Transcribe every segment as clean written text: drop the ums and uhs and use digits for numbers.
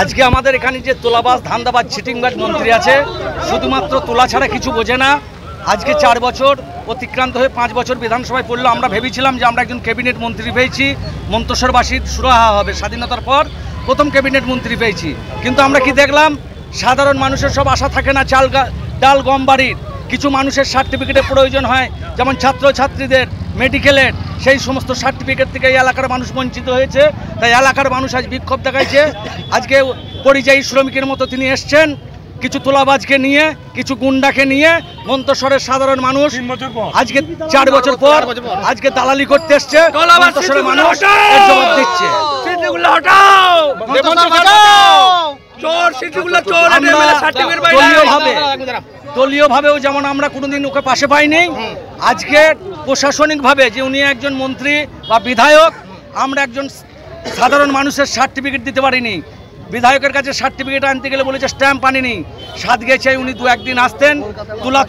আজকে আমাদের এখানে যে তোলাবাজ ধান্দাবাজ চিটিংবাজ মন্ত্রী আছে, শুধুমাত্র তোলা ছাড়া কিছু বোঝে না। আজকে 4 বছর অতিক্রান্ত হয়ে 5 বছর বিধানসভায় পড়লো। আমরা ভেবেছিলাম যে আমরা একজন ক্যাবিনেট মন্ত্রী পেয়েছি, মন্তেশ্বরবাসীর সুরাহা হবে। স্বাধীনতার পর প্রথম ক্যাবিনেট মন্ত্রী পেয়েছি, কিন্তু আমরা কি দেখলাম? সাধারণ মানুষের সব আশা থাকে না ডাল গম বাড়ির। কিছু মানুষের সার্টিফিকেটের প্রয়োজন হয়, যেমন ছাত্রছাত্রীদের মেডিকেলের, সেই সমস্ত সার্টিফিকেট থেকে এই এলাকার মানুষ বঞ্চিত হয়েছে। তাই এলাকার মানুষ আজ বিক্ষোভ দেখাইছে। আজকে পরিযায়ী শ্রমিকের মতো তিনি এসছেন, কিছু তোলাবাজকে নিয়ে, কিছু গুন্ডাকে নিয়ে। মন্তেশ্বরের সাধারণ মানুষ আজকে 4 বছর পর আজকে দালালি করতে এসছে। মন্তেশ্বরের মানুষ জবাব দিচ্ছে। দলীয়ভাবেও যেমন আমরা কোনোদিন ওকে পাশে পাইনি, আজকে প্রশাসনিকভাবে যে উনি একজন মন্ত্রী বা বিধায়ক, আমরা একজন সাধারণ মানুষের সার্টিফিকেট দিতে পারিনি। বিধায়কের কাছে সার্টিফিকেট আনতে গেলে বলেছে স্ট্যাম্প আনিনি। সাত গেছে উনি 2-1 দিন আসতেন,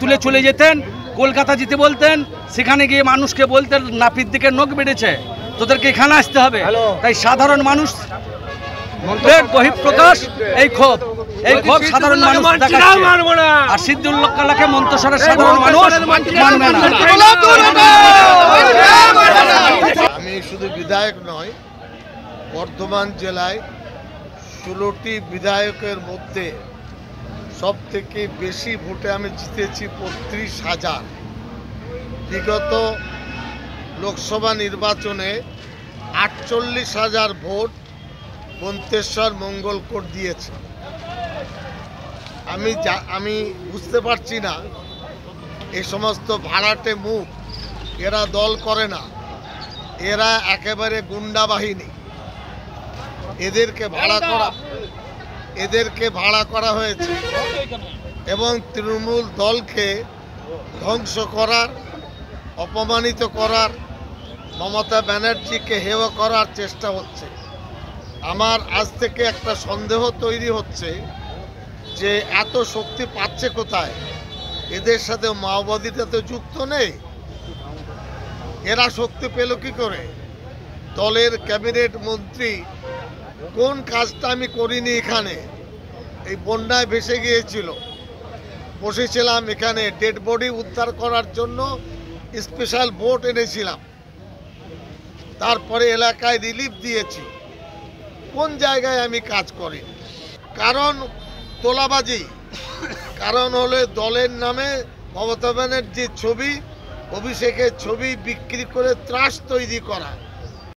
তুলে চলে যেতেন, কলকাতা যেতে বলতেন। সেখানে গিয়ে মানুষকে বলতেন নাপিত দিকে নখ বেড়েছে, তোদেরকে এখানে আসতে হবে। তাই সাধারণ মানুষ বহিঃপ্রকাশ এই ক্ষোভ সাধারণ মানুষ দেখাচ্ছে। আর সিদ্দিউল্লাহ কালাকে মন্তেশ্বরের সাধারণ মানুষ মানবে না। আমি শুধু বিধায়ক নয়, বর্ধমান জেলায় 16টি বিধায়কের মধ্যে সব থেকে বেশি ভোটে আমি জিতেছি 35,000। বিগত লোকসভা নির্বাচনে 48,000 ভোট মন্তেশ্বর মঙ্গলকোট দিয়েছে। আমি বুঝতে পারছি না, এই সমস্ত ভাড়াটে মুখ, এরা দল করে না, এরা একেবারে গুন্ডা বাহিনী। এদেরকে ভাড়া করা হয়েছে এবং তৃণমূল দলকে ধ্বংস করার, অপমানিত করার, মমতা ব্যানার্জিকে হেয় করার চেষ্টা হচ্ছে। আমার আজ থেকে একটা সন্দেহ তৈরি হচ্ছে যে এত শক্তি পাচ্ছে কোথায়? এদের সাথে মাওবাদীরা তো যুক্ত নেই, এরা শক্তি পেল কি করে? দলের ক্যাবিনেট মন্ত্রী কোন কাজটা আমি করিনি? এখানে এই বন্যায় ভেসে গিয়েছিল, বসেছিলাম এখানে ডেড বডি উদ্ধার করার জন্য, স্পেশাল বোট এনেছিলাম, তারপরে এলাকায় রিলিফ দিয়েছি। কোন জায়গায় আমি কাজ করি? কারণ তোলাবাজি, কারণ হলো দলের নামে মমতা ব্যানার্জির ছবি, অভিষেকের ছবি বিক্রি করে ত্রাস তৈরি করা।